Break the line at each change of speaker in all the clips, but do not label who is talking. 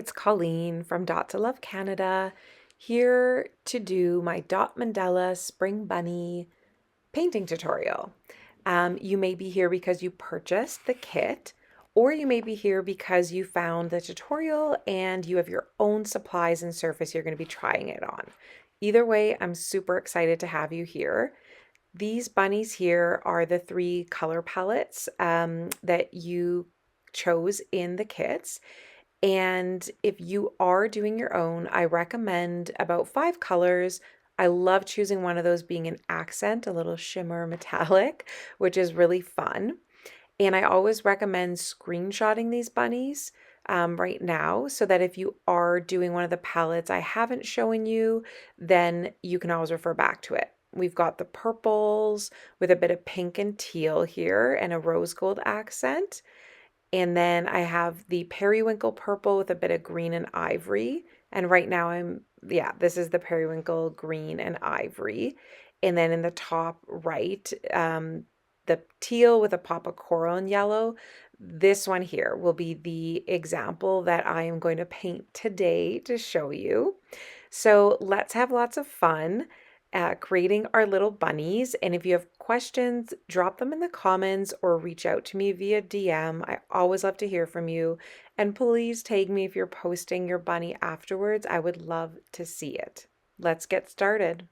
it's Colleen from Dot to Love Canada, here to do my Dot Mandala Spring Bunny painting tutorial. You may be here because you purchased the kit, or you may be here because you found the tutorial and you have your own supplies and surface you're going to be trying it on. Either way, I'm super excited to have you here. These bunnies here are the three color palettes that you chose in the kits. And if you are doing your own, I recommend about 5 colors. I love choosing one of those being an accent, a little shimmer metallic, which is really fun. And I always recommend screenshotting these bunnies right now so that if you are doing one of the palettes I haven't shown you, then you can always refer back to it. We've got the purples with a bit of pink and teal here and a rose gold accent. And then I have the periwinkle purple with a bit of green and ivory. And right now yeah, this is the periwinkle green and ivory. And then in the top right, the teal with a pop of coral and yellow. This one here will be the example that I am going to paint today to show you. So let's have lots of fun creating our little bunnies. And if you have questions, drop them in the comments or reach out to me via DM. I always love to hear from you. And please tag me if you're posting your bunny afterwards. I would love to see it. Let's get started.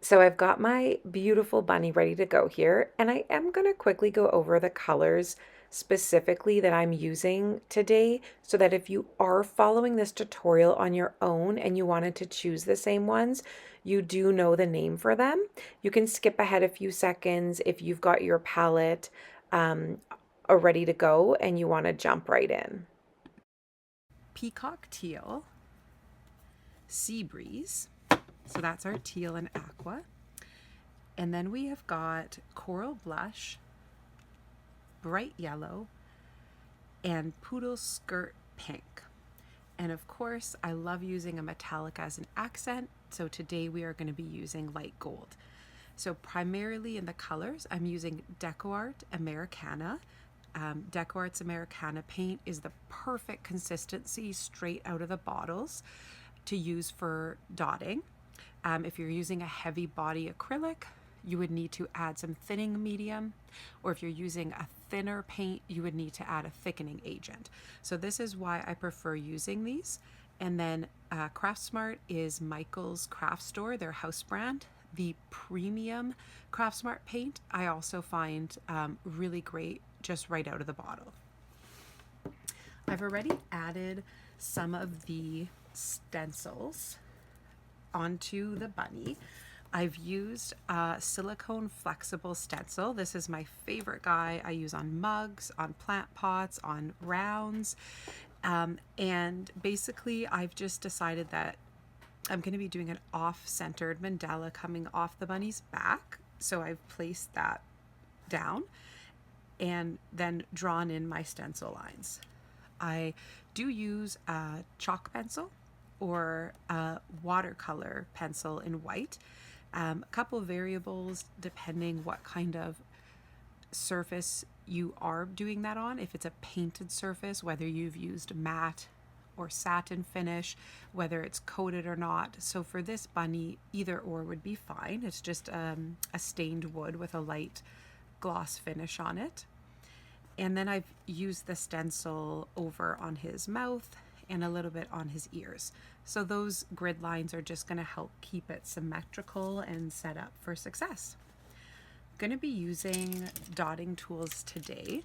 So I've got my beautiful bunny ready to go here, and I am going to quickly go over the colors specifically that I'm using today so that if you are following this tutorial on your own and you wanted to choose the same ones, you do know the name for them. You can skip ahead a few seconds if you've got your palette ready to go and you want to jump right in. Peacock teal, sea breeze. So that's our teal and aqua. And then we have got coral blush, bright yellow, and poodle skirt pink. And of course, I love using a metallic as an accent. So today we are going to be using light gold. So primarily in the colors, I'm using DecoArt Americana. DecoArt's Americana paint is the perfect consistency straight out of the bottles to use for dotting. If you're using a heavy body acrylic, you would need to add some thinning medium, or if you're using a thinner paint, you would need to add a thickening agent. So this is why I prefer using these. And then Craftsmart is Michael's Craft Store, their house brand. The premium Craftsmart paint I also find really great just right out of the bottle. I've already added some of the stencils onto the bunny. I've used a silicone flexible stencil. This is my favorite guy. I use on mugs, on plant pots, on rounds. And basically I've just decided that I'm going to be doing an off-centered mandala coming off the bunny's back. So I've placed that down and then drawn in my stencil lines. I do use a chalk pencil or a watercolor pencil in white. A couple variables depending what kind of surface you are doing that on. If it's a painted surface, whether you've used matte or satin finish, whether it's coated or not. So for this bunny, either or would be fine. It's just a stained wood with a light gloss finish on it. And then I've used the stencil over on his mouth and a little bit on his ears. So those grid lines are just going to help keep it symmetrical and set up for success. I'm going to be using dotting tools today.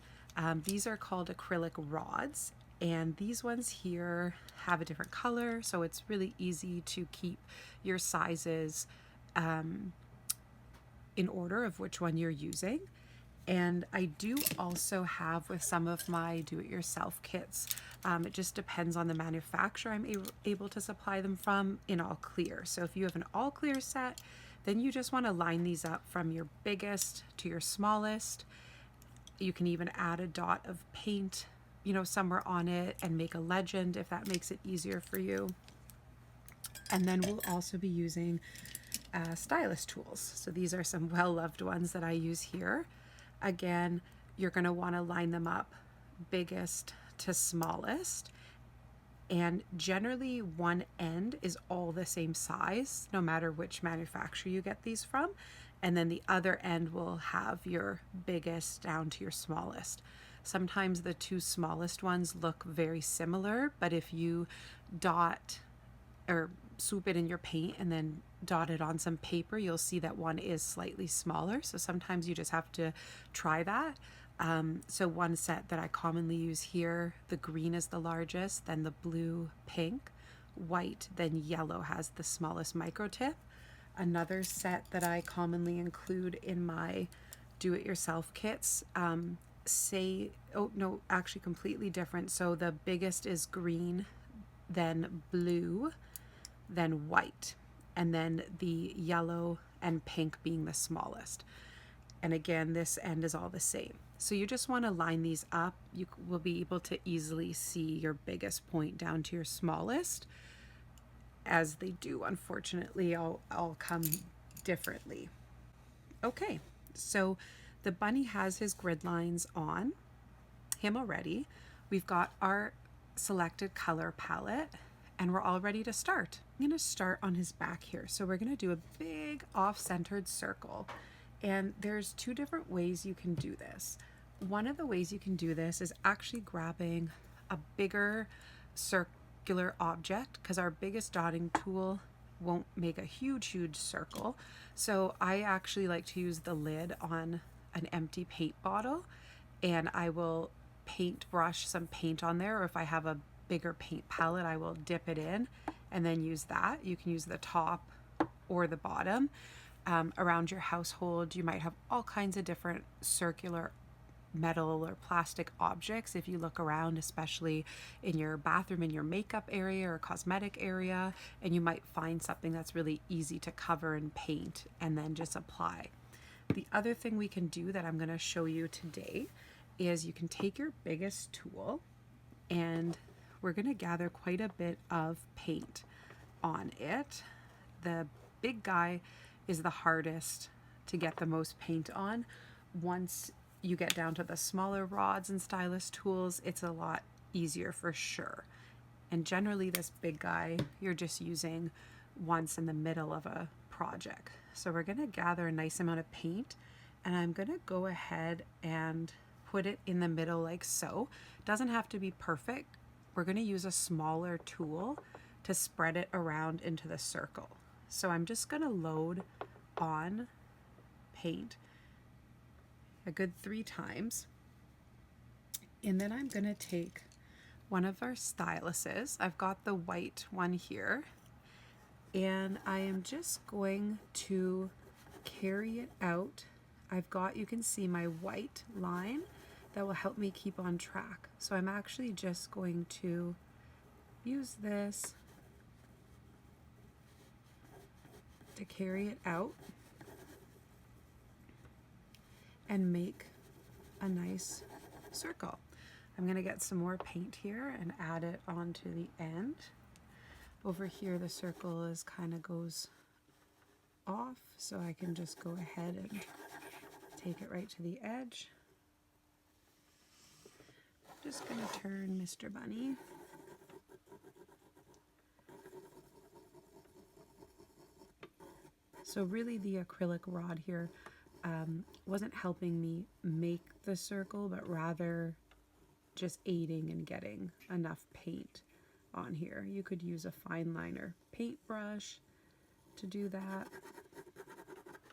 These are called acrylic rods, and these ones here have a different color, so it's really easy to keep your sizes in order of which one you're using. And I do also have with some of my do-it-yourself kits, it just depends on the manufacturer I'm able to supply them from, in all clear. So if you have an all clear set, then you just want to line these up from your biggest to your smallest. You can even add a dot of paint, somewhere on it and make a legend if that makes it easier for you. And then we'll also be using stylus tools. So these are some well-loved ones that I use here. Again, you're going to want to line them up biggest to smallest And generally one end is all the same size, no matter which manufacturer you get these from. And then the other end will have your biggest down to your smallest. Sometimes the two smallest ones look very similar, but if you dot or swoop it in your paint and then dot it on some paper, you'll see that one is slightly smaller. So sometimes you just have to try that. So one set that I commonly use here, the green is the largest, then the blue, pink, white, then yellow has the smallest micro tip. Another set that I commonly include in my do-it-yourself kits, actually completely different. So the biggest is green, then blue, then white, and then the yellow and pink being the smallest. And again, this end is all the same. So you just want to line these up. You will be able to easily see your biggest point down to your smallest, as they do, unfortunately, all come differently. Okay, so the bunny has his grid lines on him already. We've got our selected color palette, and we're all ready to start. I'm going to start on his back here. So we're going to do a big off-centered circle. And there's two different ways you can do this. One of the ways you can do this is actually grabbing a bigger circular object, because our biggest dotting tool won't make a huge circle. So I actually like to use the lid on an empty paint bottle, and I will brush some paint on there, or if I have a bigger paint palette, I will dip it in and then use that. You can use the top or the bottom. Around your household, you might have all kinds of different circular metal or plastic objects. If you look around, especially in your bathroom, in your makeup area or cosmetic area, and you might find something that's really easy to cover and paint and then just apply. The other thing we can do that I'm going to show you today is you can take your biggest tool, and we're going to gather quite a bit of paint on it. The big guy is the hardest to get the most paint on. Once you get down to the smaller rods and stylus tools, it's a lot easier for sure. And generally this big guy, you're just using once in the middle of a project. So we're gonna gather a nice amount of paint, and I'm gonna go ahead and put it in the middle like so. It doesn't have to be perfect. We're gonna use a smaller tool to spread it around into the circle. So I'm just gonna load on paint a good 3 times. And then I'm gonna take one of our styluses. I've got the white one here, and I am just going to carry it out. You can see my white line that will help me keep on track. So I'm actually just going to use this to carry it out and make a nice circle. I'm going to get some more paint here and add it onto the end. Over here the circle is kind of goes off, so I can just go ahead and take it right to the edge. Just going to turn Mr. Bunny. So really the acrylic rod here wasn't helping me make the circle, but rather just aiding in getting enough paint on here. You could use a fine liner paintbrush to do that.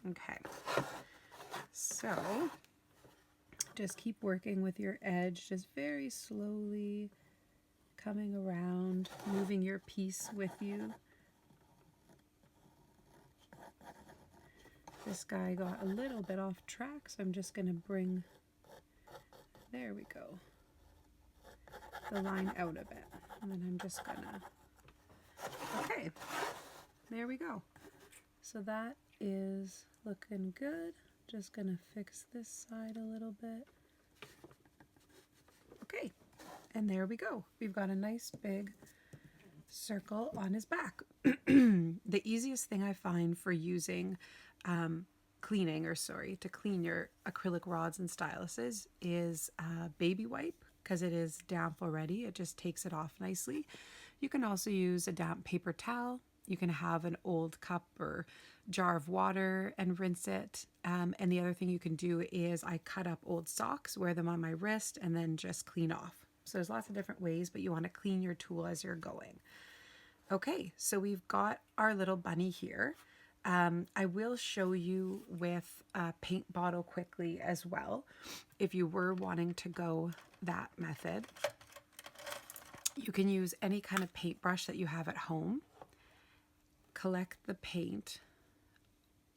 Okay, so just keep working with your edge, just very slowly coming around, moving your piece with you. This guy got a little bit off track, so I'm just going to bring, there we go, the line out a bit. And then I'm just going to, okay, there we go. So that is looking good. Just going to fix this side a little bit. Okay, and there we go. We've got a nice big circle on his back. The easiest thing I find for using to clean your acrylic rods and styluses is baby wipe, because it is damp already. It just takes it off nicely.
You can also use a damp paper towel. You can have an old cup or jar of water and rinse it. And the other thing you can do is I cut up old socks, wear them on my wrist, and then just clean off. So there's lots of different ways, but you want to clean your tool as you're going. Okay, so we've got our little bunny here. I will show you with a paint bottle quickly as well, if you were wanting to go that method. You can use any kind of paintbrush that you have at home. Collect the paint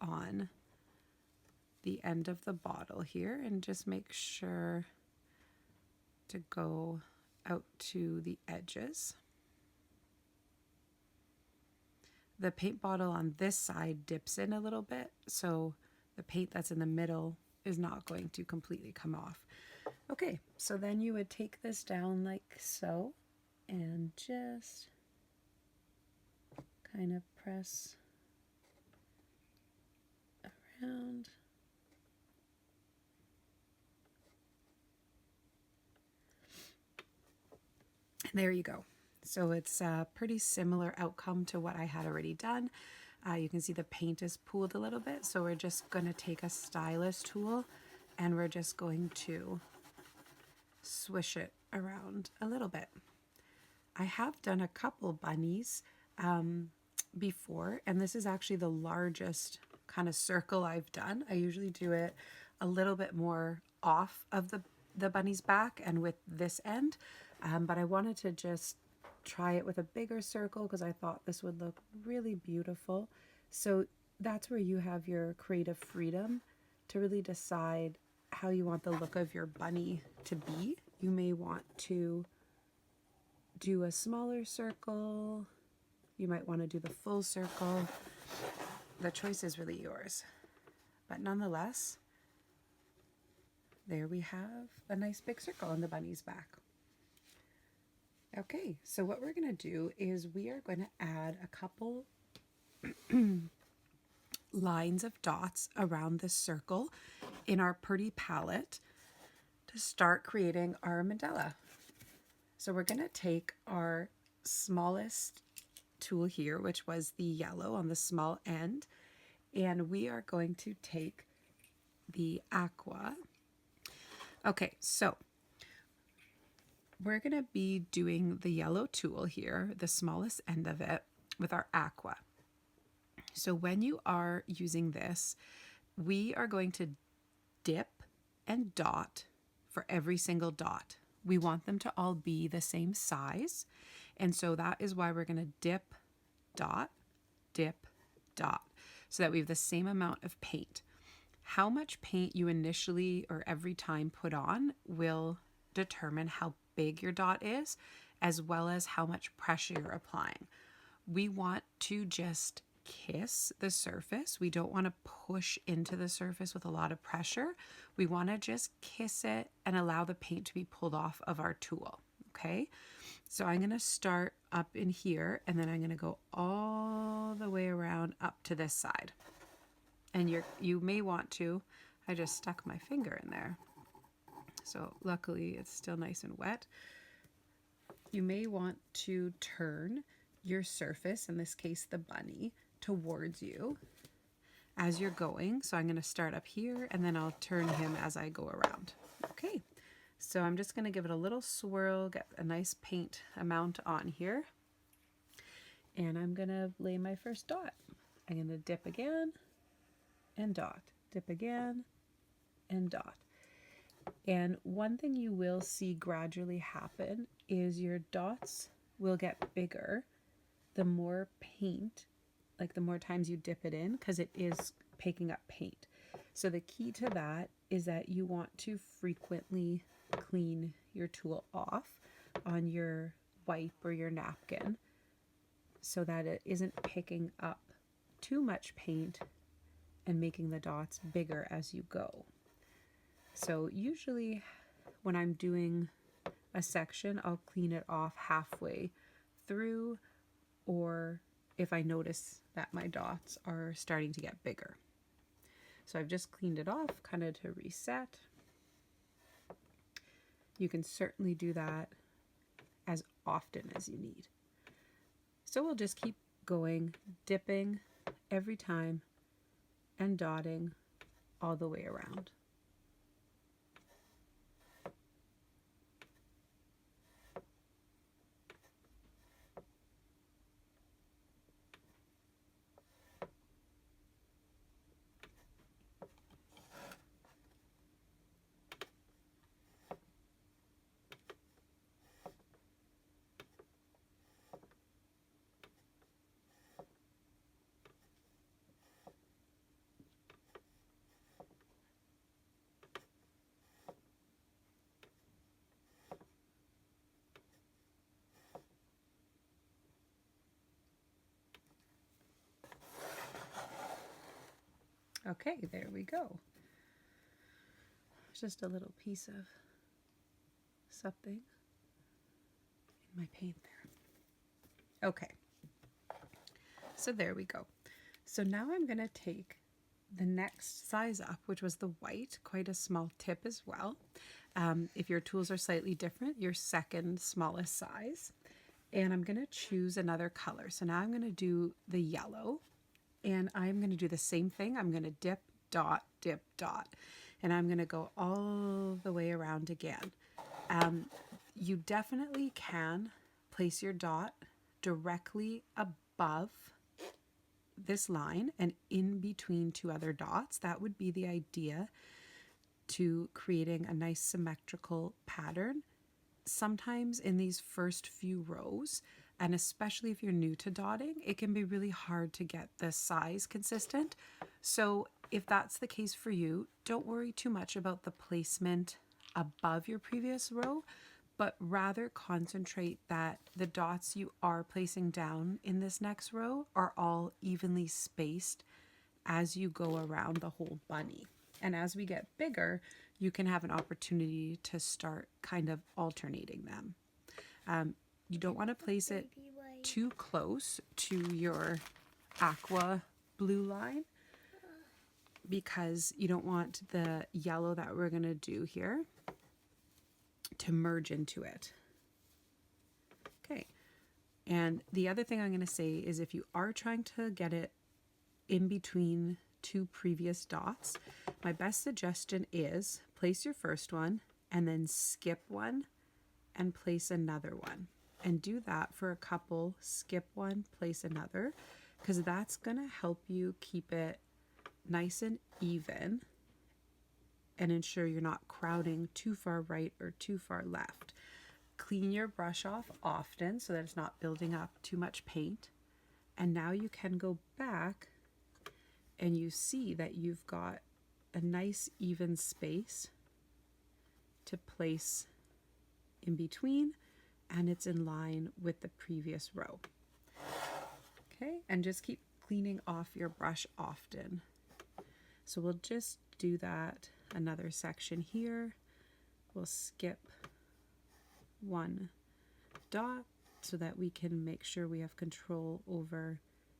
on the end of the bottle here and just make sure to go out to the edges. The paint bottle on this side dips in a little bit, so the paint that's in the middle is not going to completely come off. Okay, so then you would take this down like so and just kind of press around. There you go. So it's a pretty similar outcome to what I had already done. You can see the paint is pooled a little bit, so we're just going to take a stylus tool and we're just going to swish it around a little bit. I have done a couple bunnies before, and this is actually the largest kind of circle I've done. I usually do it a little bit more off of the bunny's back and with this end, but I wanted to just try it with a bigger circle because I thought this would look really beautiful. So that's where you have your creative freedom to really decide how you want the look of your bunny to be. You may want to do a smaller circle. You might want to do the full circle. The choice is really yours. But nonetheless, there we have a nice big circle on the bunny's back. Okay, so what we're going to do is we are going to add a couple lines of dots around this circle in our Pretty palette to start creating our mandala. So we're going to take our smallest tool here, which was the yellow on the small end, and we are going to take the aqua. Okay, so we're going to be doing the yellow tool here, the smallest end of it, with our aqua. So when you are using this, we are going to dip and dot for every single dot. We want them to all be the same size. And so that is why we're going to dip, dot, so that we have the same amount of paint. How much paint you initially or every time put on will determine how big your dot is, as well as how much pressure you're applying. We want to just kiss the surface. We don't want to push into the surface with a lot of pressure. We want to just kiss it and allow the paint to be pulled off of our tool. Okay, so I'm going to start up in here and then I'm going to go all the way around up to this side. And you may want to, I just stuck my finger in there. So luckily it's still nice and wet. You may want to turn your surface, in this case the bunny, towards you as you're going. So I'm going to start up here and then I'll turn him as I go around. Okay, so I'm just going to give it a little swirl, get a nice paint amount on here. And I'm going to lay my first dot. I'm going to dip again and dot, dip again and dot. And one thing you will see gradually happen is your dots will get bigger the more paint, like the more times you dip it in, because it is picking up paint. So the key to that is that you want to frequently clean your tool off on your wipe or your napkin so that it isn't picking up too much paint and making the dots bigger as you go. So usually when I'm doing a section, I'll clean it off halfway through, or if I notice that my dots are starting to get bigger. So I've just cleaned it off kind of to reset. You can certainly do that as often as you need. So we'll just keep going, dipping every time and dotting all the way around. Okay, there we go. Just a little piece of something in my paint there. Okay, so there we go. So now I'm going to take the next size up, which was the white, quite a small tip as well. If your tools are slightly different, your second smallest size. And I'm going to choose another color. So now I'm going to do the yellow, and I'm going to do the same thing. I'm going to dip, dot, and I'm going to go all the way around again. You definitely can place your dot directly above this line and in between two other dots. That would be the idea to creating a nice symmetrical pattern. Sometimes in these first few rows, and especially if you're new to dotting, it can be really hard to get the size consistent. So if that's the case for you, don't worry too much about the placement above your previous row, but rather concentrate that the dots you are placing down in this next row are all evenly spaced as you go around the whole bunny. And as we get bigger, you can have an opportunity to start kind of alternating them. You don't want to place it too close to your aqua blue line because you don't want the yellow that we're going to do here to merge into it. Okay. And the other thing I'm going to say is if you are trying to get it in between two previous dots, my best suggestion is place your first one and then skip one and place another one. And do that for a couple, skip one, place another, because that's going to help you keep it nice and even and ensure you're not crowding too far right or too far left. Clean your brush off often so that it's not building up too much paint. And now you can go back and you see that you've got a nice even space to place in between, and it's in line with the previous row. Okay, and just keep cleaning off your brush often. So we'll just do that another section here. We'll skip one dot so that we can make sure we have control over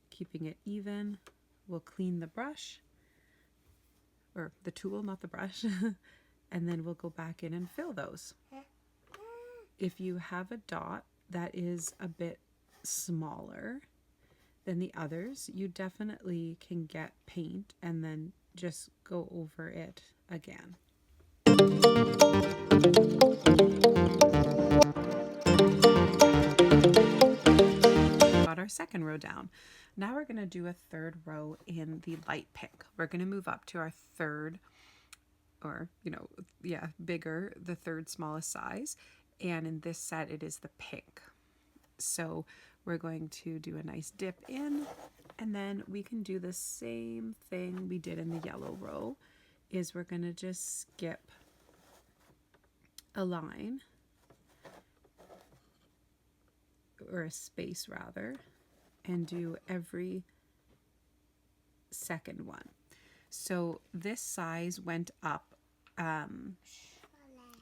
keeping it even. We'll clean the brush, or the tool, not the brush, and then we'll go back in and fill those. If you have a dot that is a bit smaller than the others, you definitely can get paint and then just go over it again. Got our second row down. Now we're going to do a third row in the light pink. We're going to move up to our third, or, bigger, the third smallest size. And in this set, it is the pink. So we're going to do a nice dip in, and then we can do the same thing we did in the yellow row, is we're going to just skip a line, or a space rather, and do every second one. So this size went up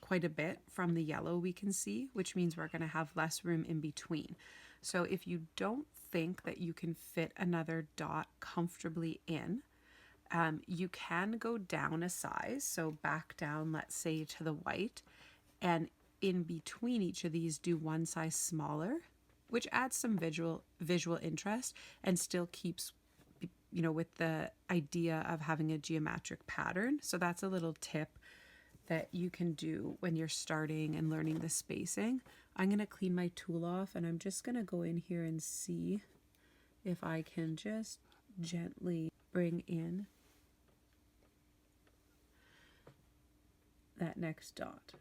quite a bit from the yellow, we can see, which means we're going to have less room in between. So if you don't think that you can fit another dot comfortably in, you can go down a size. So back down, let's say to the white, and in between each of these do one size smaller, which adds some visual interest and still keeps, with the idea of having a geometric pattern. So that's a little tip that you can do when you're starting and learning the spacing. I'm going to clean my tool off, and I'm just going to go in here and see if I can just gently bring in that next dot.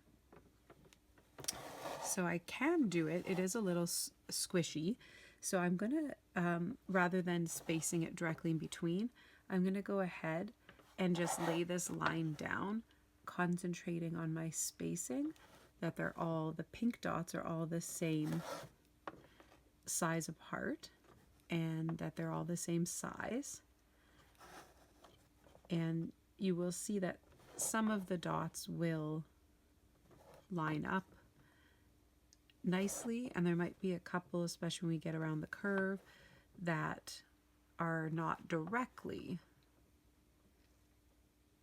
So I can do it. It is a little squishy. So I'm going to, rather than spacing it directly in between, I'm going to go ahead and just lay this line down, concentrating on my spacing, that the pink dots are all the same size apart, and that they're all the same size. And you will see that some of the dots will line up nicely, and there might be a couple, especially when we get around the curve, that are not directly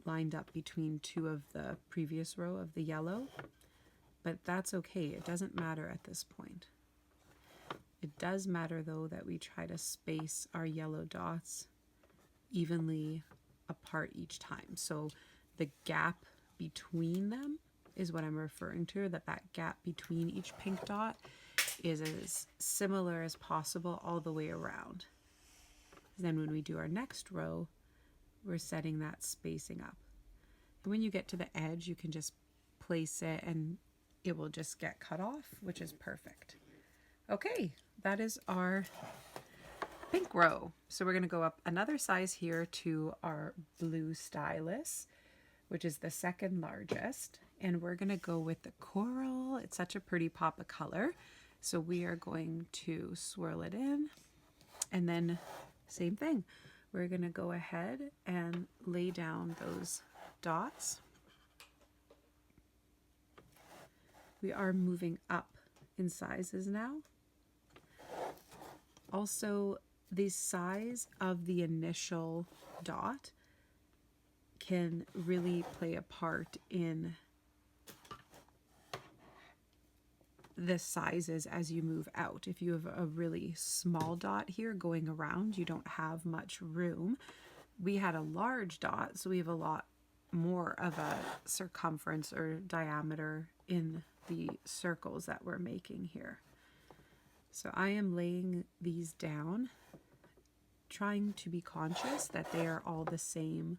lined up between two of the previous row of the yellow, but that's okay. It doesn't matter at this point. It does matter though that we try to space our yellow dots evenly apart each time. So the gap between them is what I'm referring to, that gap between each pink dot is as similar as possible all the way around. Then when we do our next row, we're setting that spacing up. And when you get to the edge, you can just place it and it will just get cut off, which is perfect. Okay, that is our pink row. So we're going to go up another size here to our blue stylus, which is the second largest. And we're going to go with the coral. It's such a pretty pop of color. So we are going to swirl it in, and then same thing. We're going to go ahead and lay down those dots. We are moving up in sizes now. Also, the size of the initial dot can really play a part in the sizes as you move out. If you have a really small dot here going around, you don't have much room. We had a large dot, so we have a lot more of a circumference or diameter in the circles that we're making here. So I am laying these down, trying to be conscious that they are all the same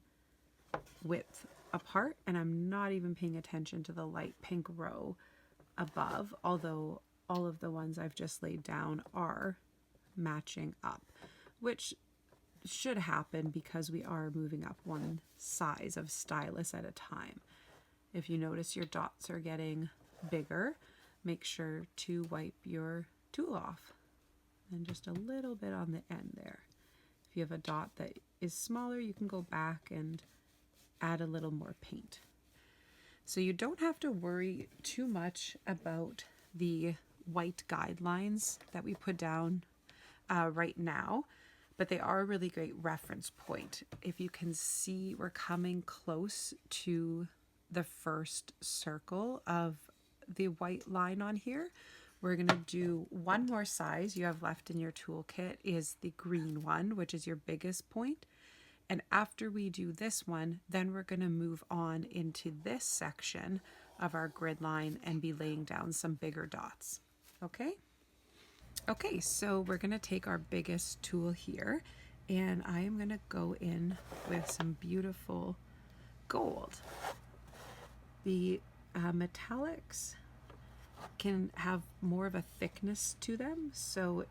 width apart, and I'm not even paying attention to the light pink row above, although all of the ones I've just laid down are matching up, which should happen because we are moving up one size of stylus at a time. If you notice your dots are getting bigger, make sure to wipe your tool off, and just a little bit on the end there. If you have a dot that is smaller, you can go back and add a little more paint. So you don't have to worry too much about the white guidelines that we put down right now, but they are a really great reference point. If you can see, we're coming close to the first circle of the white line on here. We're going to do one more size you have left in your toolkit is the green one, which is your biggest point. And after we do this one, then we're going to move on into this section of our grid line and be laying down some bigger dots. Okay? Okay, so we're going to take our biggest tool here, and I am going to go in with some beautiful gold. The metallics can have more of a thickness to them, so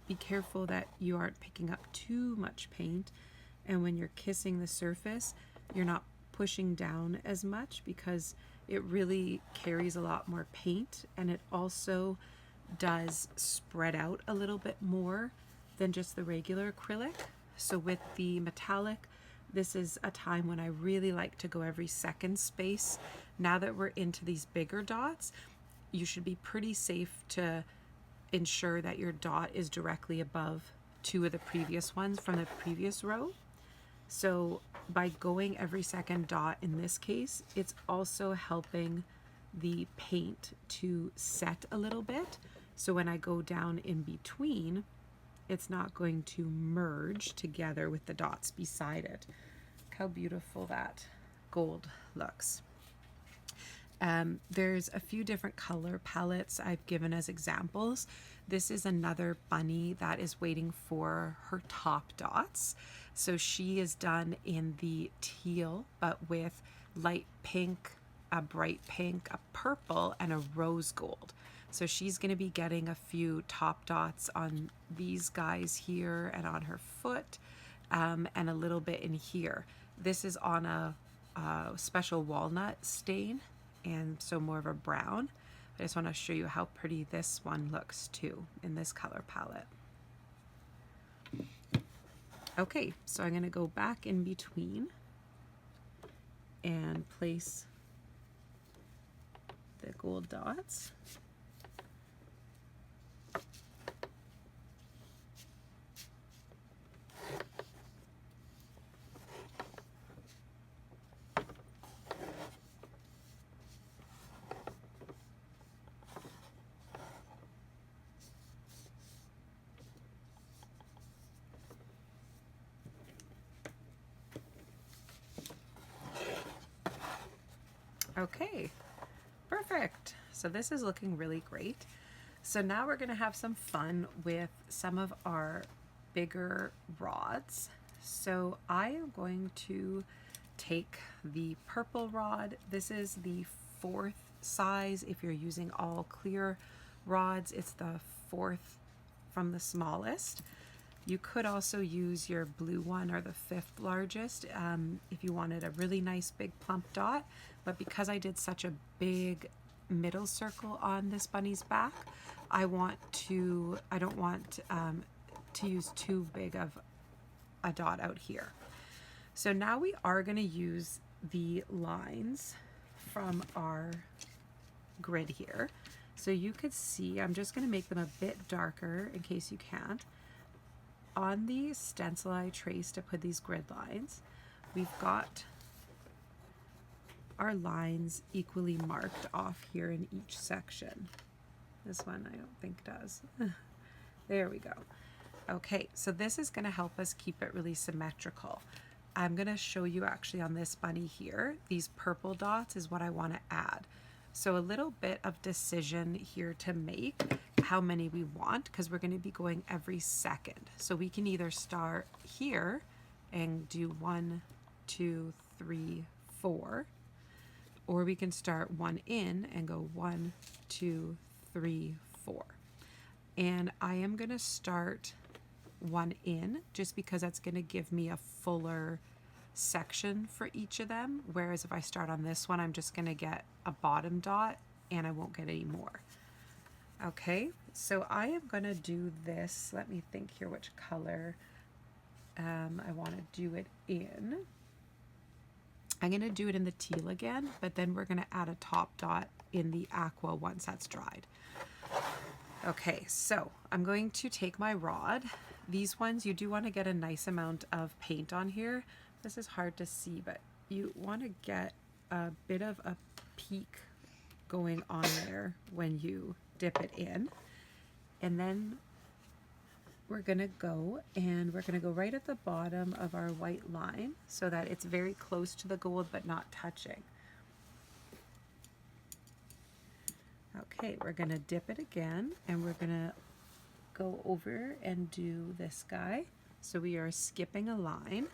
be careful that you aren't picking up too much paint, and when you're kissing the surface, you're not pushing down as much because it really carries a lot more paint, and it also does spread out a little bit more than just the regular acrylic. So with the metallic, this is a time when I really like to go every second space. Now that we're into these bigger dots, you should be pretty safe to ensure that your dot is directly above two of the previous ones from the previous row. So by going every second dot in this case, it's also helping the paint to set a little bit So when I go down in between, it's not going to merge together with the dots beside it. Look how beautiful that gold looks. There's a few different color palettes I've given as examples. This is another bunny that is waiting for her top dots. So she is done in the teal, but with light pink, a bright pink, a purple, and a rose gold. So she's going to be getting a few top dots on these guys here and on her foot, and a little bit in here. This is on a special walnut stain, and so more of a brown. I just want to show you how pretty this one looks too in this color palette. Okay, so I'm going to go back in between and place the gold dots. Okay, perfect. So this is looking really great. So now we're going to have some fun with some of our bigger rods. So I am going to take the purple rod. This is the 4th size. If you're using all clear rods, it's the 4th from the smallest. You could also use your blue one or the 5th largest if you wanted a really nice big plump dot. But because I did such a big middle circle on this bunny's back, I don't want to use too big of a dot out here. So now we are going to use the lines from our grid here. So you could see, I'm just going to make them a bit darker in case you can't. On the stencil I traced to put these grid lines, we've got our lines equally marked off here in each section. This one I don't think does. There we go. Okay, so this is going to help us keep it really symmetrical. I'm going to show you actually on this bunny here, these purple dots is what I want to add. So a little bit of decision here to make how many we want, because we're going to be going every second. So we can either start here and do 1, 2, 3, 4, or we can start one in and go 1, 2, 3, 4. And I am going to start one in just because that's going to give me a fuller section for each of them, whereas if I start on this one, I'm just going to get a bottom dot and I won't get any more. Okay, so I am going to do this. Let me think here which color I want to do it in. I'm going to do it in the teal again, but then we're going to add a top dot in the aqua once that's dried. Okay, so I'm going to take my rod. These ones, you do want to get a nice amount of paint on here. This is hard to see, but you want to get a bit of a peak going on there when you dip it in. And then we're going to go right at the bottom of our white line so that it's very close to the gold but not touching. Okay, we're going to dip it again and we're going to go over and do this guy. So we are skipping a line,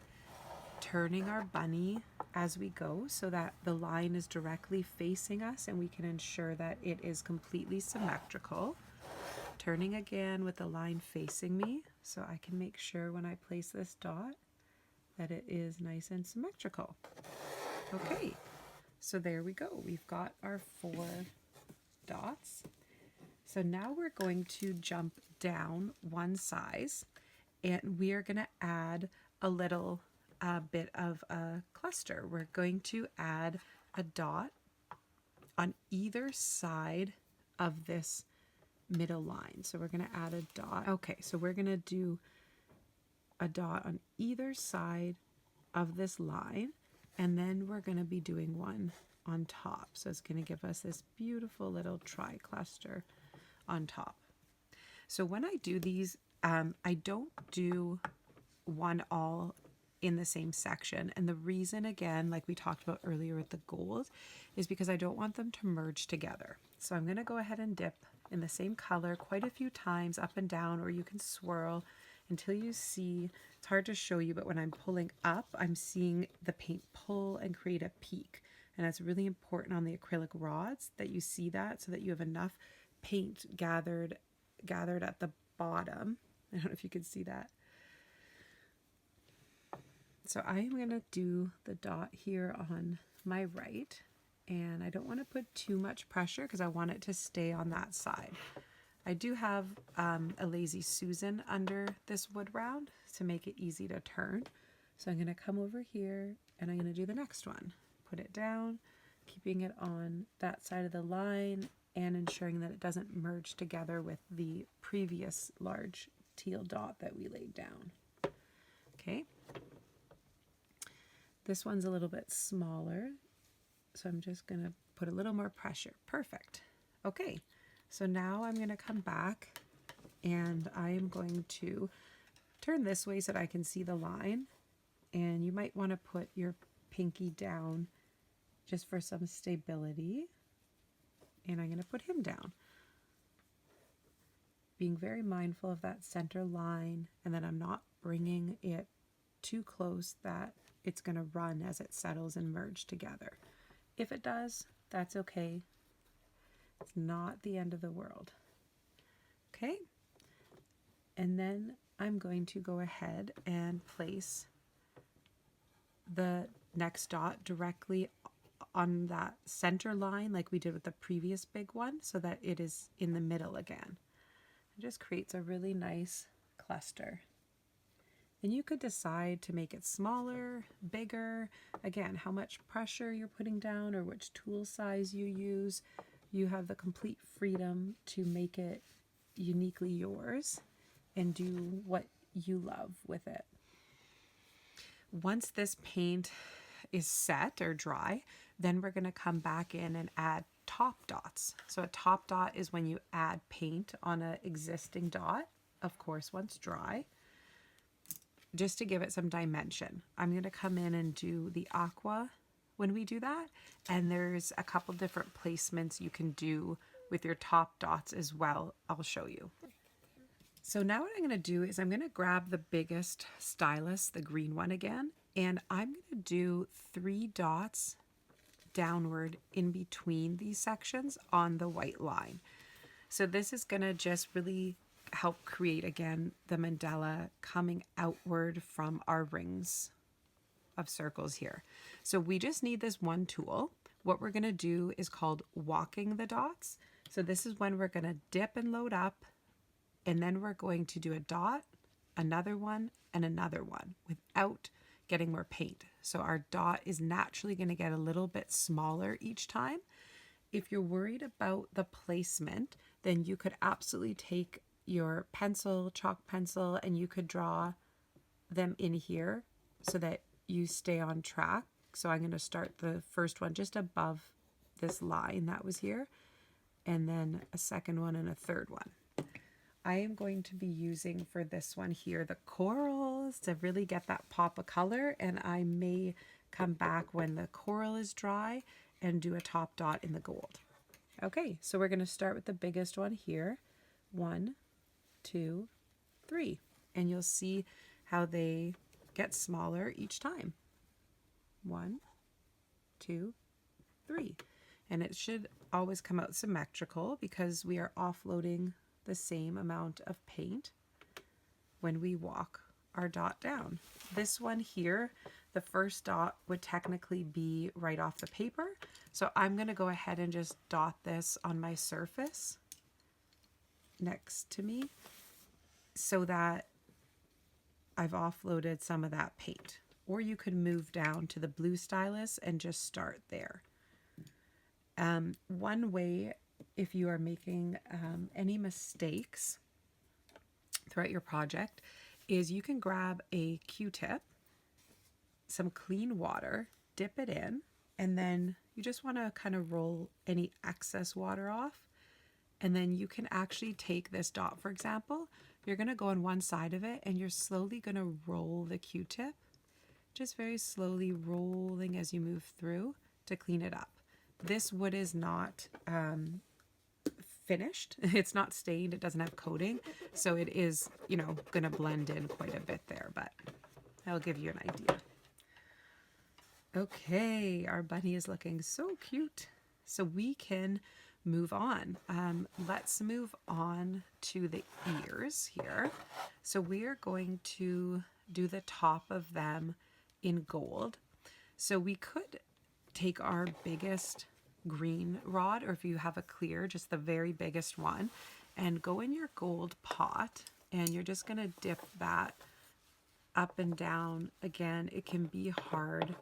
turning our bunny as we go so that the line is directly facing us and we can ensure that it is completely symmetrical. Turning again with the line facing me so I can make sure when I place this dot that it is nice and symmetrical. Okay, so there we go. We've got our 4 dots. So now we're going to jump down one size and we are going to add a little bit of a cluster. We're going to add a dot on either side of this middle line. So we're going to add a dot. Okay, so we're going to do a dot on either side of this line, and then we're going to be doing one on top. So it's going to give us this beautiful little tri-cluster on top. So when I do these, I don't do one all in the same section. And the reason, again, like we talked about earlier with the gold, is because I don't want them to merge together. So I'm going to go ahead and dip in the same color quite a few times up and down, or you can swirl until you see, it's hard to show you, but when I'm pulling up, I'm seeing the paint pull and create a peak. And that's really important on the acrylic rods that you see that, so that you have enough paint gathered at the bottom. I don't know if you can see that. So I am going to do the dot here on my right, and I don't want to put too much pressure because I want it to stay on that side. I do have a Lazy Susan under this wood round to make it easy to turn. So I'm going to come over here and I'm going to do the next one. Put it down, keeping it on that side of the line and ensuring that it doesn't merge together with the previous large teal dot that we laid down. Okay. This one's a little bit smaller, so I'm just going to put a little more pressure. Perfect. Okay, so now I'm going to come back and I am going to turn this way so that I can see the line. And you might want to put your pinky down just for some stability. And I'm going to put him down. Being very mindful of that center line and that I'm not bringing it too close that it's going to run as it settles and merge together. If it does, that's okay. It's not the end of the world. Okay? And then I'm going to go ahead and place the next dot directly on that center line like we did with the previous big one, so that it is in the middle again. It just creates a really nice cluster. And you could decide to make it smaller, bigger, again, how much pressure you're putting down or which tool size you use. You have the complete freedom to make it uniquely yours and do what you love with it. Once this paint is set or dry, then we're going to come back in and add top dots. So a top dot is when you add paint on an existing dot, of course, once dry, just to give it some dimension. I'm going to come in and do the aqua when we do that. And there's a couple different placements you can do with your top dots as well. I'll show you. So now what I'm going to do is I'm going to grab the biggest stylus, the green one again, and I'm going to do 3 dots downward in between these sections on the white line. So this is going to just really help create, again, the mandala coming outward from our rings of circles here. So we just need this one tool. What we're going to do is called walking the dots. So this is when we're going to dip and load up, and then we're going to do a dot, another one, and another one without getting more paint. So our dot is naturally going to get a little bit smaller each time. If you're worried about the placement, then you could absolutely take your pencil, chalk pencil, and you could draw them in here so that you stay on track. So I'm going to start the first one just above this line that was here, and then a second one and a third one. I am going to be using for this one here the corals to really get that pop of color, and I may come back when the coral is dry and do a top dot in the gold. Okay, so we're going to start with the biggest one here. 1, 2, 3. And you'll see how they get smaller each time. 1, 2, 3. And it should always come out symmetrical because we are offloading the same amount of paint when we walk our dot down. This one here, the first dot would technically be right off the paper. So I'm going to go ahead and just dot this on my surface next to me so that I've offloaded some of that paint. Or you could move down to the blue stylus and just start there. One way, if you are making any mistakes throughout your project, is you can grab a Q-tip, some clean water, dip it in, and then you just want to kind of roll any excess water off And then you can actually take this dot, for example, you're going to go on one side of it and you're slowly going to roll the Q-tip, just very slowly rolling as you move through to clean it up. This wood is not finished. It's not stained. It doesn't have coating. So it is, going to blend in quite a bit there, but I'll give you an idea. Okay, our bunny is looking so cute. So we can move on. Let's move on to the ears here. So we are going to do the top of them in gold. So we could take our biggest green rod, or if you have a clear, just the very biggest one, and go in your gold pot, and you're just going to dip that up and down. Again, it can be hard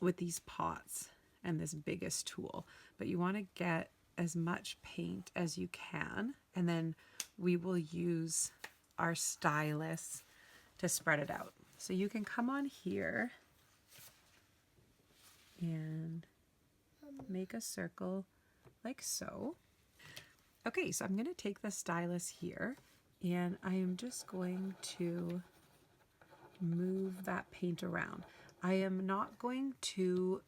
with these pots and this biggest tool, but you want to get as much paint as you can, and then we will use our stylus to spread it out. So you can come on here and make a circle like so. Okay, so I'm going to take the stylus here and I am just going to move that paint around. I am not going to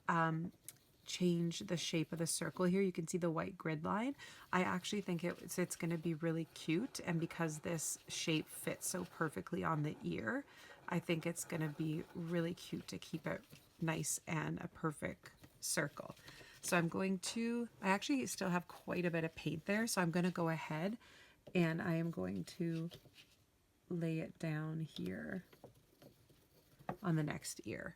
change the shape of the circle here. You can see the white grid line. I actually think it's going to be really cute, and because this shape fits so perfectly on the ear, I think it's going to be really cute to keep it nice and a perfect circle. So I actually still have quite a bit of paint there, so I'm going to go ahead and I am going to lay it down here on the next ear.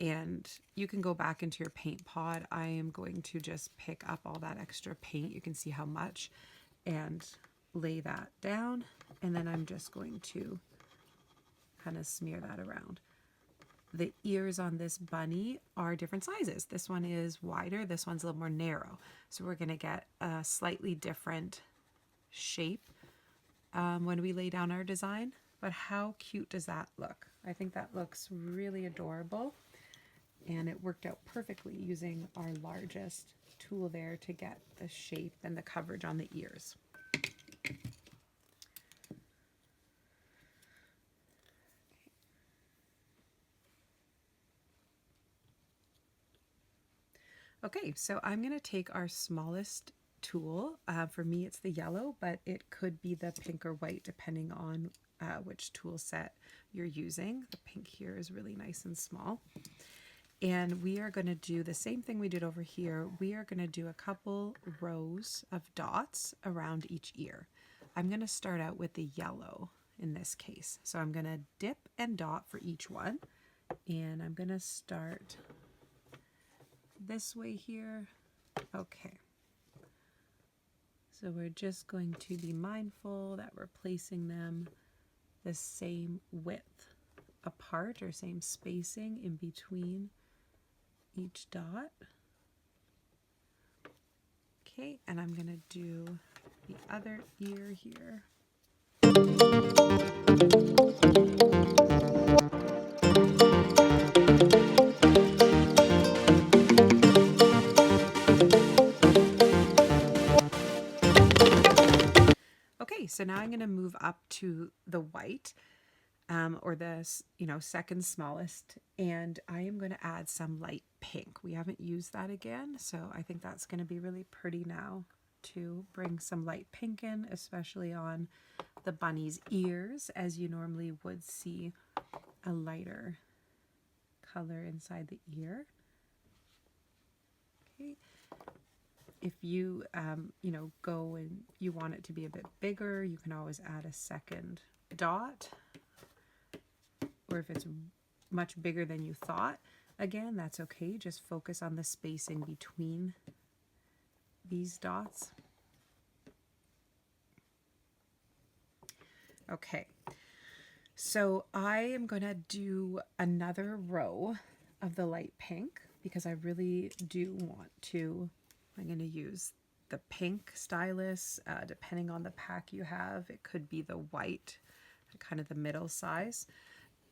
And you can go back into your paint pot. I am going to just pick up all that extra paint. You can see how much, and lay that down. And then I'm just going to kind of smear that around. The ears on this bunny are different sizes. This one is wider. This one's a little more narrow. So we're going to get a slightly different shape when we lay down our design. But how cute does that look? I think that looks really adorable. And it worked out perfectly using our largest tool there to get the shape and the coverage on the ears. Okay, so I'm going to take our smallest tool. For me, it's the yellow, but it could be the pink or white depending on which tool set you're using. The pink here is really nice and small. And we are going to do the same thing we did over here. We are going to do a couple rows of dots around each ear. I'm going to start out with the yellow in this case. So I'm going to dip and dot for each one. And I'm going to start this way here. Okay. So we're just going to be mindful that we're placing them the same width apart, or same spacing in between each dot. Okay, and I'm going to do the other ear here. Okay, so now I'm going to move up to the white, or the second smallest, and I am going to add some light pink. We haven't used that again, so I think that's going to be really pretty now to bring some light pink in, especially on the bunny's ears, as you normally would see a lighter color inside the ear. Okay. If you go and you want it to be a bit bigger, you can always add a second dot. Or if it's much bigger than you thought, again, that's okay. Just focus on the spacing between these dots. Okay, so I am going to do another row of the light pink because I really do want to. I'm going to use the pink stylus, depending on the pack you have. It could be the white, kind of the middle size.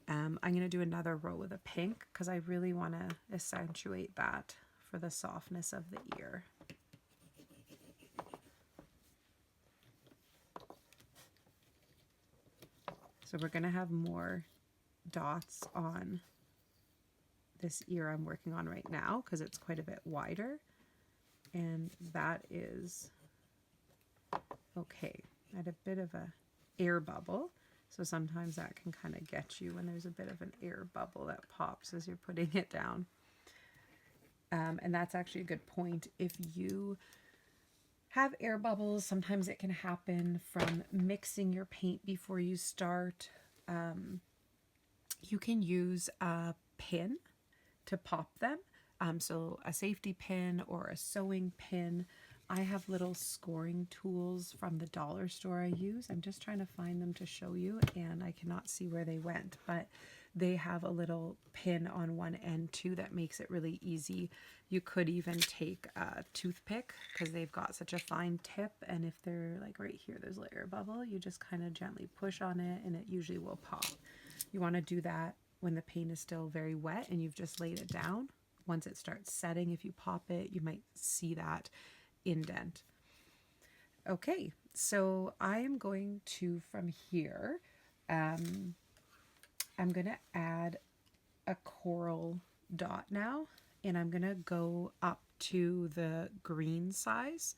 I'm going to do another row with a pink because I really want to accentuate that for the softness of the ear. So we're going to have more dots on this ear I'm working on right now because it's quite a bit wider. And that is okay. I had a bit of a air bubble. So sometimes that can kind of get you when there's a bit of an air bubble that pops as you're putting it down. And that's actually a good point. If you have air bubbles, sometimes it can happen from mixing your paint before you start. You can use a pin to pop them. So a safety pin or a sewing pin. I have little scoring tools from the dollar store I use. I'm just trying to find them to show you, and I cannot see where they went, but they have a little pin on one end too that makes it really easy. You could even take a toothpick because they've got such a fine tip, and if they're like right here, there's a air bubble, you just kind of gently push on it and it usually will pop. You want to do that when the paint is still very wet and you've just laid it down. Once it starts setting, if you pop it, you might see that indent. Okay, so I am going to, from here, I'm going to add a coral dot now, and I'm going to go up to the green size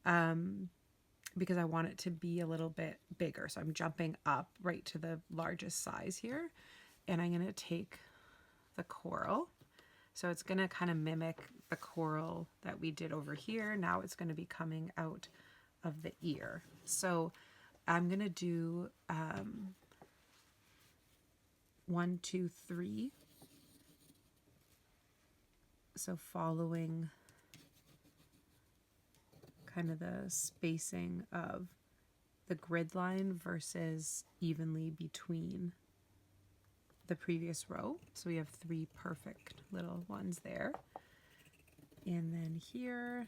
because I want it to be a little bit bigger. So I'm jumping up right to the largest size here, and I'm going to take the coral. So it's going to kind of mimic the coral that we did over here. Now it's going to be coming out of the ear. So I'm going to do 1, 2, 3. So following kind of the spacing of the grid line versus evenly between the previous row. So we have 3 perfect little ones there. And then here,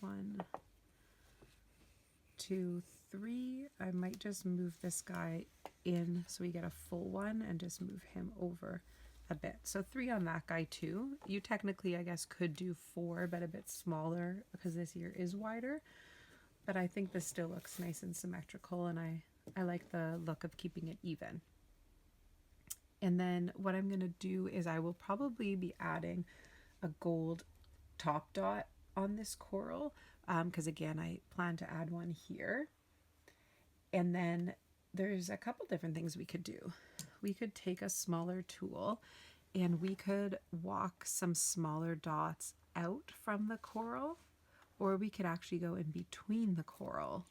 1, 2, 3. I might just move this guy in so we get a full one and just move him over a bit. So 3 on that guy too. You technically, I guess, could do 4, but a bit smaller because this ear is wider. But I think this still looks nice and symmetrical, and I like the look of keeping it even. And then what I'm going to do is I will probably be adding a gold top dot on this coral because again, I plan to add one here. And then there's a couple different things we could do. We could take a smaller tool and we could walk some smaller dots out from the coral, or we could actually go in between the coral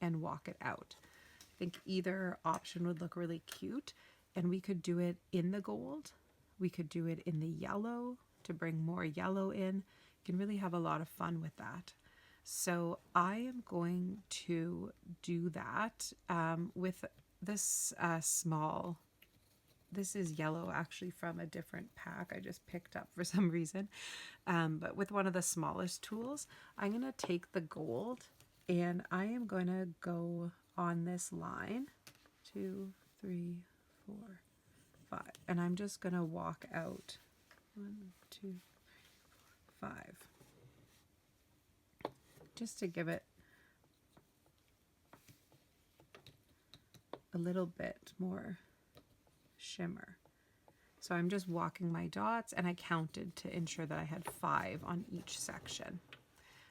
and walk it out. I think either option would look really cute. And we could do it in the gold. We could do it in the yellow to bring more yellow in. You can really have a lot of fun with that. So I am going to do that with this small, this is yellow actually from a different pack I just picked up for some reason. But with one of the smallest tools, I'm going to take the gold and I am going to go on this line, 2, 3, 4, 5, and I'm just gonna walk out 1, 2, 3, 4, 5, just to give it a little bit more shimmer. So I'm just walking my dots, and I counted to ensure that I had 5 on each section.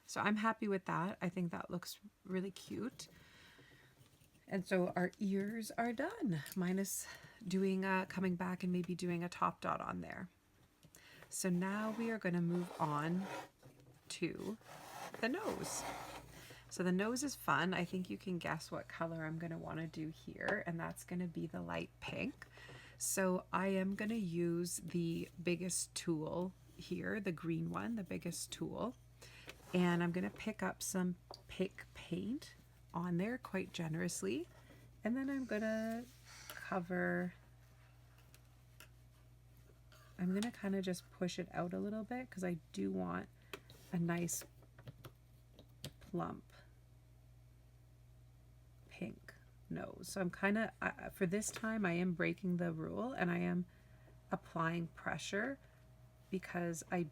So I'm happy with that. I think that looks really cute. And so our ears are done, minus doing coming back and maybe doing a top dot on there. So now we are going to move on to the nose. So the nose is fun. I think you can guess what color I'm going to want to do here, and that's going to be the light pink. So I am going to use the biggest tool here, the green one, the biggest tool, and I'm going to pick up some pink paint on there quite generously, and then I'm gonna cover, I'm gonna kind of just push it out a little bit because I do want a nice plump pink nose. So I'm kind of, for this time I am breaking the rule and I am applying pressure because I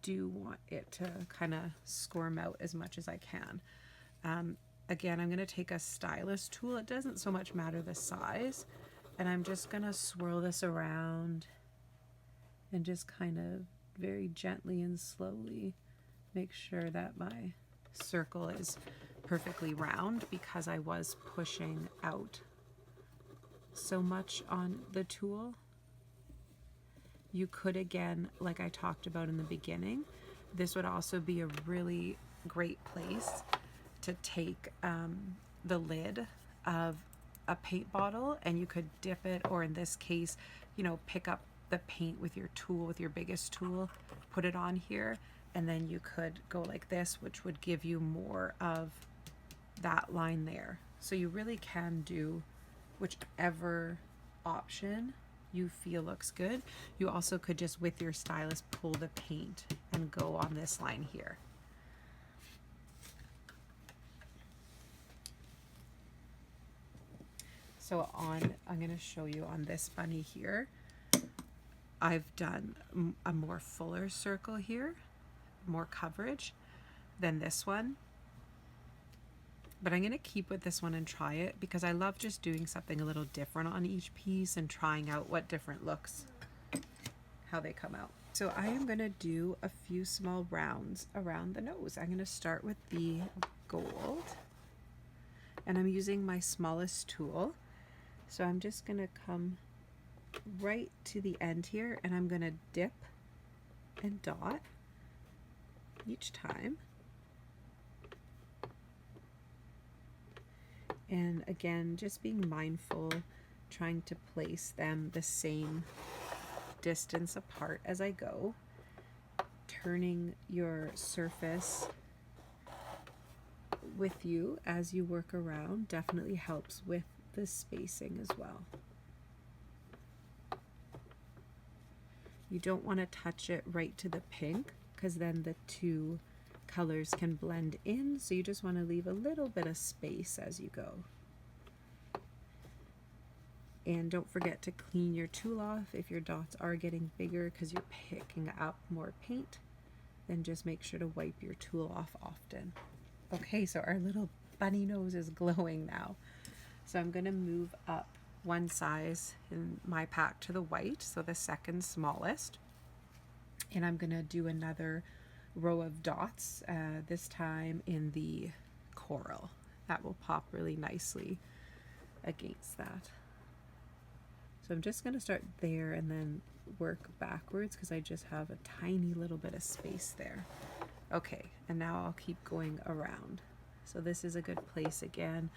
do want it to kind of squirm out as much as I can. again, I'm going to take a stylus tool. It doesn't so much matter the size. And I'm just going to swirl this around and just kind of very gently and slowly make sure that my circle is perfectly round, because I was pushing out so much on the tool. You could, again, like I talked about in the beginning, this would also be a really great place to take the lid of a paint bottle, and you could dip it, or in this case, you know, pick up the paint with your tool, with your biggest tool, put it on here, and then you could go like this, which would give you more of that line there. So you really can do whichever option you feel looks good. You also could just, with your stylus, pull the paint and go on this line here. So I'm going to show you on this bunny here, I've done a more fuller circle here, more coverage than this one. But I'm going to keep with this one and try it, because I love just doing something a little different on each piece and trying out what different looks, how they come out. So I am going to do a few small rounds around the nose. I'm going to start with the gold, and I'm using my smallest tool. So I'm just going to come right to the end here, and I'm going to dip and dot each time. And again, just being mindful, trying to place them the same distance apart as I go. Turning your surface with you as you work around definitely helps with the spacing as well. You don't want to touch it right to the pink, because then the two colors can blend in, so you just want to leave a little bit of space as you go. And don't forget to clean your tool off if your dots are getting bigger because you're picking up more paint. Then just make sure to wipe your tool off often. Okay, so our little bunny nose is glowing now. So I'm going to move up one size in my pack to the white, so the second smallest. And I'm going to do another row of dots, this time in the coral. That will pop really nicely against that. So I'm just going to start there and then work backwards, because I just have a tiny little bit of space there. Okay, and now I'll keep going around. So this is a good place again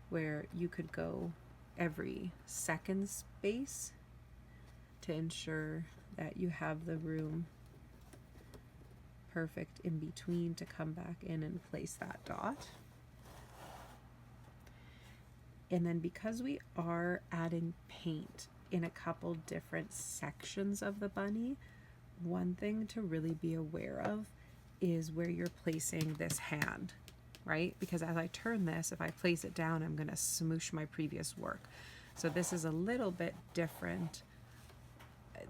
where you could go every second space to ensure that you have the room perfect in between to come back in and place that dot. And then, because we are adding paint in a couple different sections of the bunny, one thing to really be aware of is where you're placing this hand, right? Because as I turn this, if I place it down, I'm going to smoosh my previous work. So this is a little bit different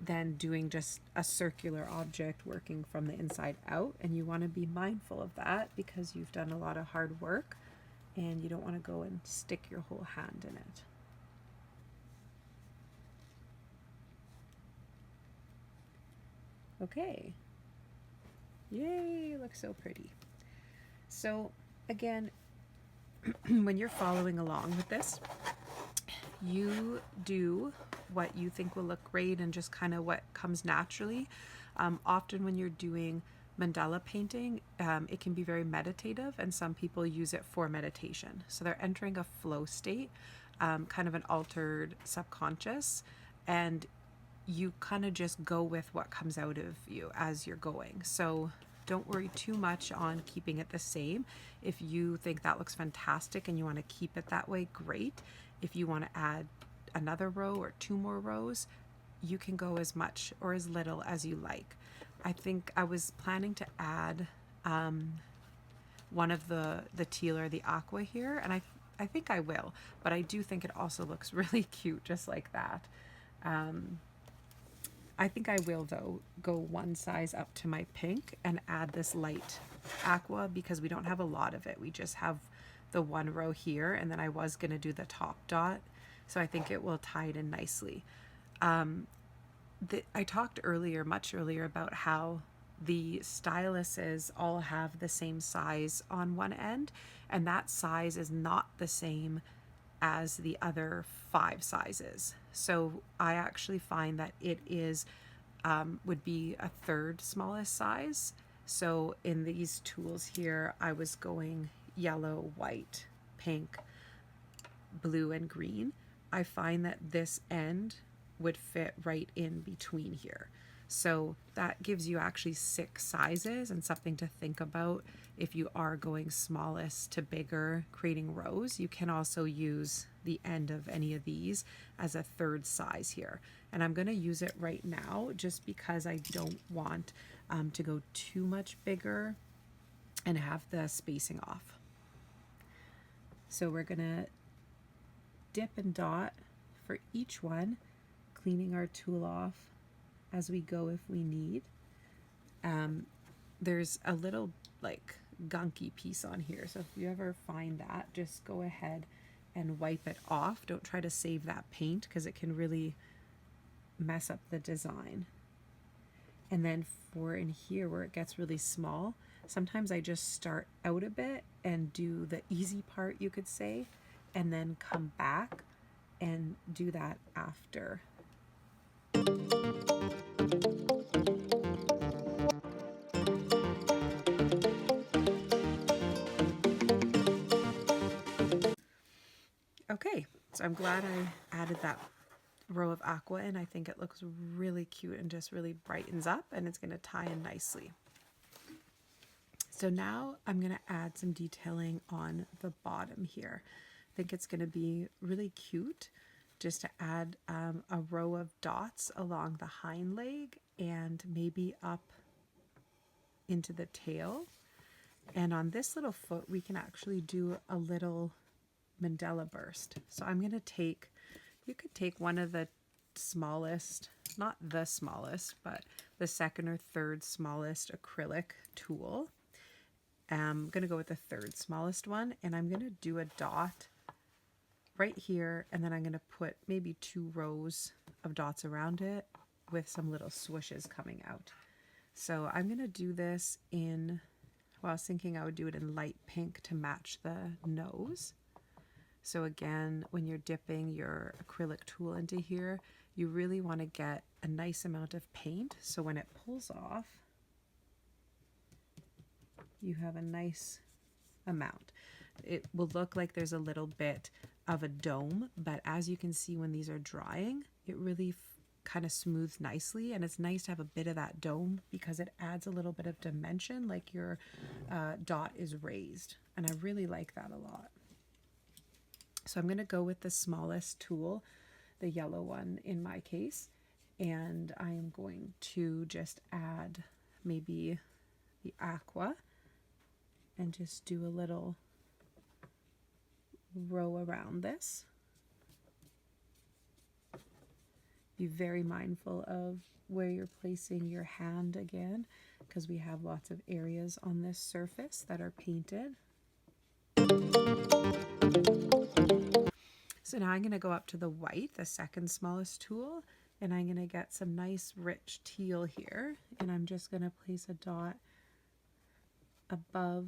than doing just a circular object working from the inside out, and you want to be mindful of that because you've done a lot of hard work and you don't want to go and stick your whole hand in it. Okay. Yay, it looks so pretty. So again, when you're following along with this, you do what you think will look great and just kind of what comes naturally. Often when you're doing mandala painting, it can be very meditative, and some people use it for meditation. So they're entering a flow state, kind of an altered subconscious, and you kind of just go with what comes out of you as you're going. So don't worry too much on keeping it the same. If you think that looks fantastic and you want to keep it that way, great. If you want to add another row or two more rows, you can go as much or as little as you like. I think I was planning to add one of the teal or the aqua here, and I think I will, but I do think it also looks really cute just like that. I think I will, though, go one size up to my pink and add this light aqua because we don't have a lot of it. We just have the one row here, and then I was going to do the top dot. So I think it will tie it in nicely. I talked earlier, much earlier, about how the styluses all have the same size on one end, and that size is not the same as the other 5 sizes. So I actually find that it is would be a third smallest size. So in these tools here, I was going yellow, white, pink, blue, and green. I find that this end would fit right in between here. So that gives you actually 6 sizes, and something to think about if you are going smallest to bigger, creating rows. You can also use the end of any of these as a third size here. And I'm going to use it right now just because I don't want to go too much bigger and have the spacing off. So we're going to dip and dot for each one, cleaning our tool off as we go if we need. There's a little like gunky piece on here, so if you ever find that, just go ahead and wipe it off. Don't try to save that paint because it can really mess up the design. And then for in here where it gets really small, sometimes I just start out a bit and do the easy part, you could say, and then come back and do that after. Okay, so I'm glad I added that row of aqua in. I think it looks really cute and just really brightens up, and it's going to tie in nicely. So now I'm going to add some detailing on the bottom here. I think it's going to be really cute just to add a row of dots along the hind leg and maybe up into the tail. And on this little foot, we can actually do a little mandala burst. So I'm going to take, you could take one of the smallest, not the smallest, but the second or third smallest acrylic tool. I'm going to go with the third smallest one, and I'm going to do a dot right here, and then I'm going to put maybe 2 rows of dots around it with some little swooshes coming out. So I'm going to do this in, well, I was thinking I would do it in light pink to match the nose. So again, when you're dipping your acrylic tool into here, you really want to get a nice amount of paint, so when it pulls off, you have a nice amount. It will look like there's a little bit of a dome, but as you can see when these are drying, it really kind of smooths nicely, and it's nice to have a bit of that dome because it adds a little bit of dimension, like your dot is raised, and I really like that a lot. So I'm going to go with the smallest tool, the yellow one in my case, and I am going to just add maybe the aqua and just do a little row around this. Be very mindful of where you're placing your hand again, because we have lots of areas on this surface that are painted. So now I'm going to go up to the white, the second smallest tool, and I'm going to get some nice rich teal here, and I'm just going to place a dot above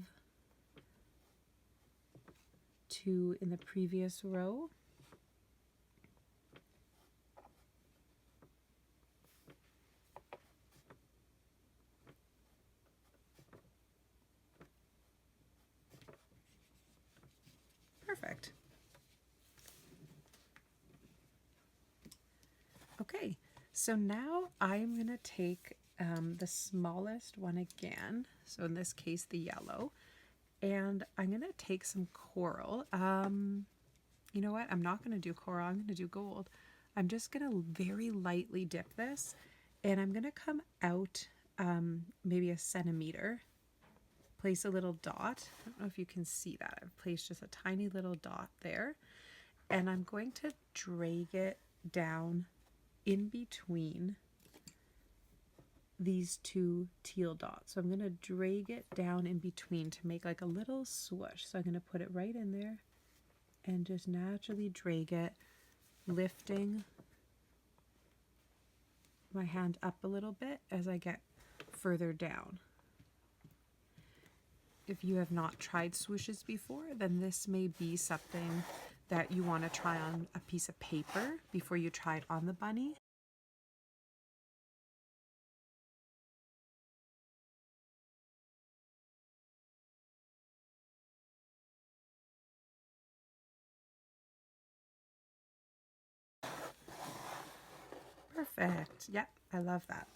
2 in the previous row. Perfect. Okay, so now I'm going to take the smallest one again, so in this case the yellow, and I'm going to take some coral. You know what? I'm not going to do coral. I'm going to do gold. I'm just going to very lightly dip this, and I'm going to come out maybe a centimeter, place a little dot. I don't know if you can see that. I've placed just a tiny little dot there, and I'm going to drag it down in between these two teal dots. So I'm going to drag it down in between to make like a little swoosh. So I'm going to put it right in there and just naturally drag it, lifting my hand up a little bit as I get further down. If you have not tried swooshes before, then this may be something that you want to try on a piece of paper before you try it on the bunny. Perfect. Yep, I love that.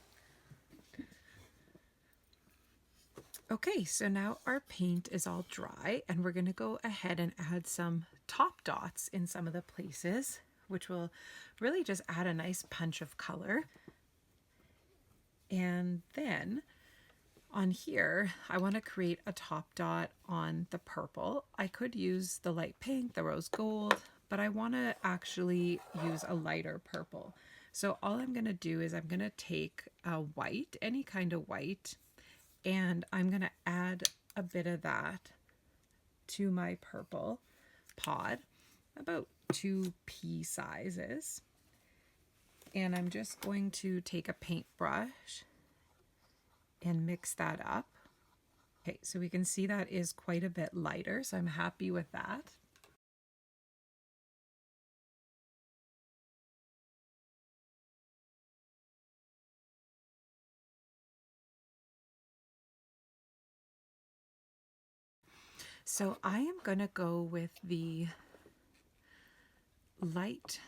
Okay, so now our paint is all dry and we're going to go ahead and add some top dots in some of the places, which will really just add a nice punch of color. And then on here, I want to create a top dot on the purple. I could use the light pink, the rose gold, but I want to actually use a lighter purple. So all I'm going to do is I'm going to take a white, any kind of white, and I'm going to add a bit of that to my purple pod, about 2 pea sizes. And I'm just going to take a paintbrush and mix that up. Okay, so we can see that is quite a bit lighter, so I'm happy with that. So I am going to go with the light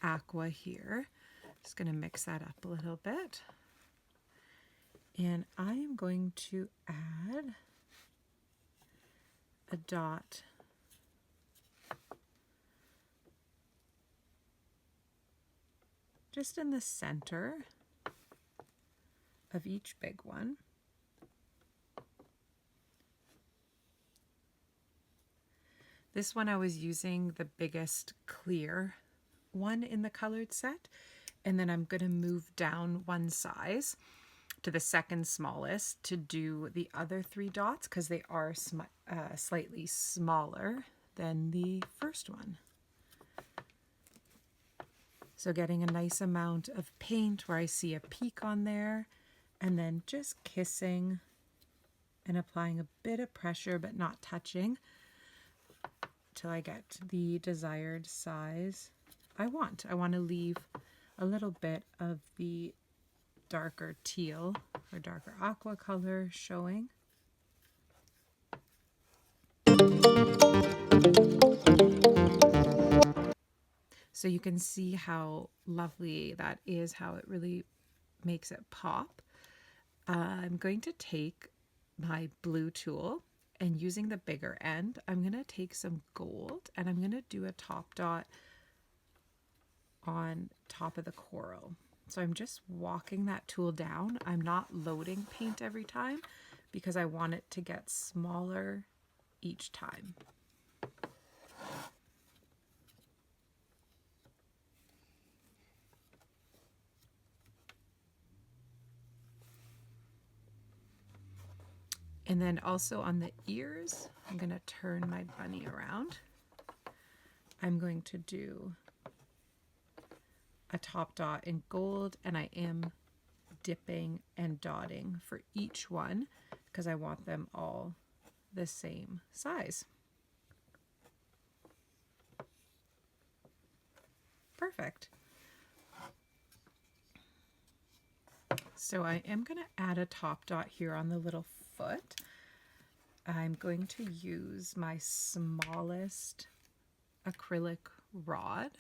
aqua here. Just going to mix that up a little bit. And I am going to add a dot just in the center of each big one. This one I was using the biggest clear one in the colored set, and then I'm going to move down one size to the second smallest to do the other 3 dots because they are slightly smaller than the first one. So getting a nice amount of paint where I see a peak on there, and then just kissing and applying a bit of pressure but not touching till I get the desired size I want. I want to leave a little bit of the darker teal or darker aqua color showing. So you can see how lovely that is, how it really makes it pop. I'm going to take my blue tool, and using the bigger end, I'm going to take some gold and I'm going to do a top dot on top of the coral. So I'm just walking that tool down. I'm not loading paint every time because I want it to get smaller each time. And then also on the ears, I'm going to turn my bunny around. I'm going to do a top dot in gold, and I am dipping and dotting for each one because I want them all the same size. Perfect. So I am going to add a top dot here on the little foot. I'm going to use my smallest acrylic rod,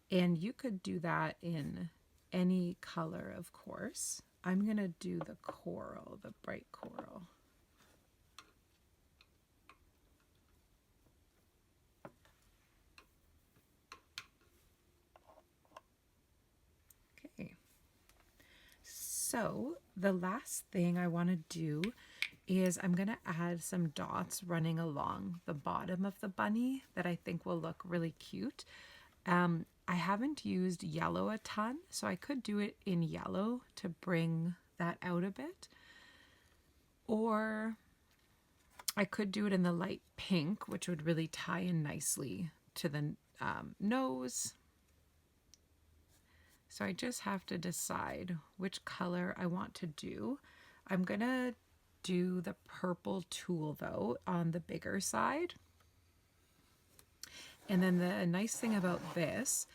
and you could do that in any color, of course. I'm going to do the coral, the bright coral. Okay. So the last thing I want to do is I'm going to add some dots running along the bottom of the bunny that I think will look really cute. I haven't used yellow a ton, so I could do it in yellow to bring that out a bit. Or I could do it in the light pink, which would really tie in nicely to the nose. So I just have to decide which color I want to do. I'm going to do the purple tulle though on the bigger side. And then the nice thing about this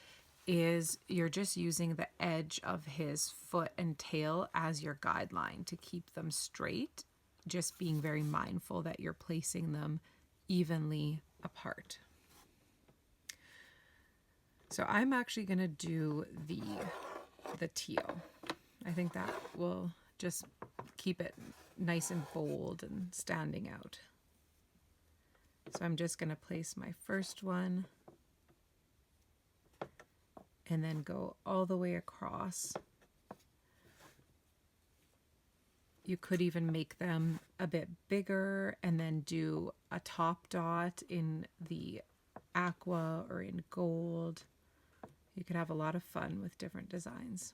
is you're just using the edge of his foot and tail as your guideline to keep them straight, just being very mindful that you're placing them evenly apart. So I'm actually going to do the teal. I think that will just keep it nice and bold and standing out. So I'm just going to place my first one and then go all the way across. You could even make them a bit bigger and then do a top dot in the aqua or in gold. You could have a lot of fun with different designs.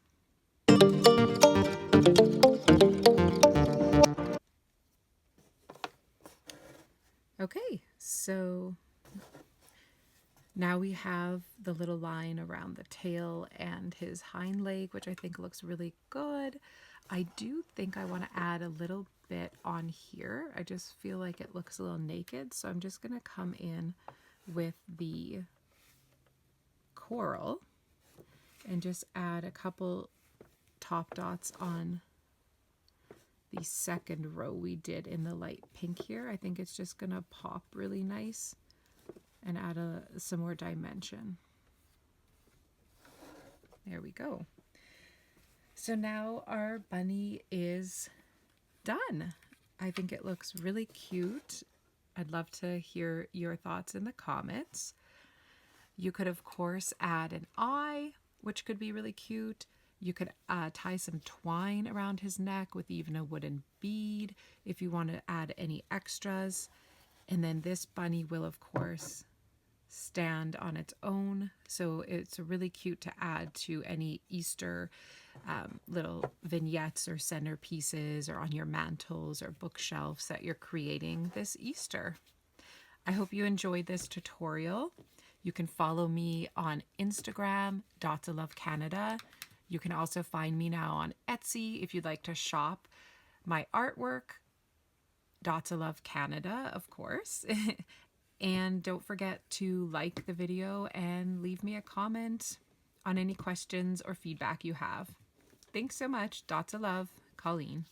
Okay, so now we have the little line around the tail and his hind leg, which I think looks really good. I do think I want to add a little bit on here. I just feel like it looks a little naked, so I'm just going to come in with the coral and just add a couple top dots on the second row we did in the light pink here. I think it's just going to pop really nice and add some more dimension. There we go. So now our bunny is done. I think it looks really cute. I'd love to hear your thoughts in the comments. You could, of course, add an eye, which could be really cute. You could tie some twine around his neck with even a wooden bead if you want to add any extras. And then this bunny will, of course, stand on its own. So it's really cute to add to any Easter little vignettes or centerpieces or on your mantles or bookshelves that you're creating this Easter. I hope you enjoyed this tutorial. You can follow me on Instagram, Dots of Love Canada. You can also find me now on Etsy if you'd like to shop my artwork, Dots of Love Canada, of course. And don't forget to like the video and leave me a comment on any questions or feedback you have. Thanks so much. Dots of love, Colleen.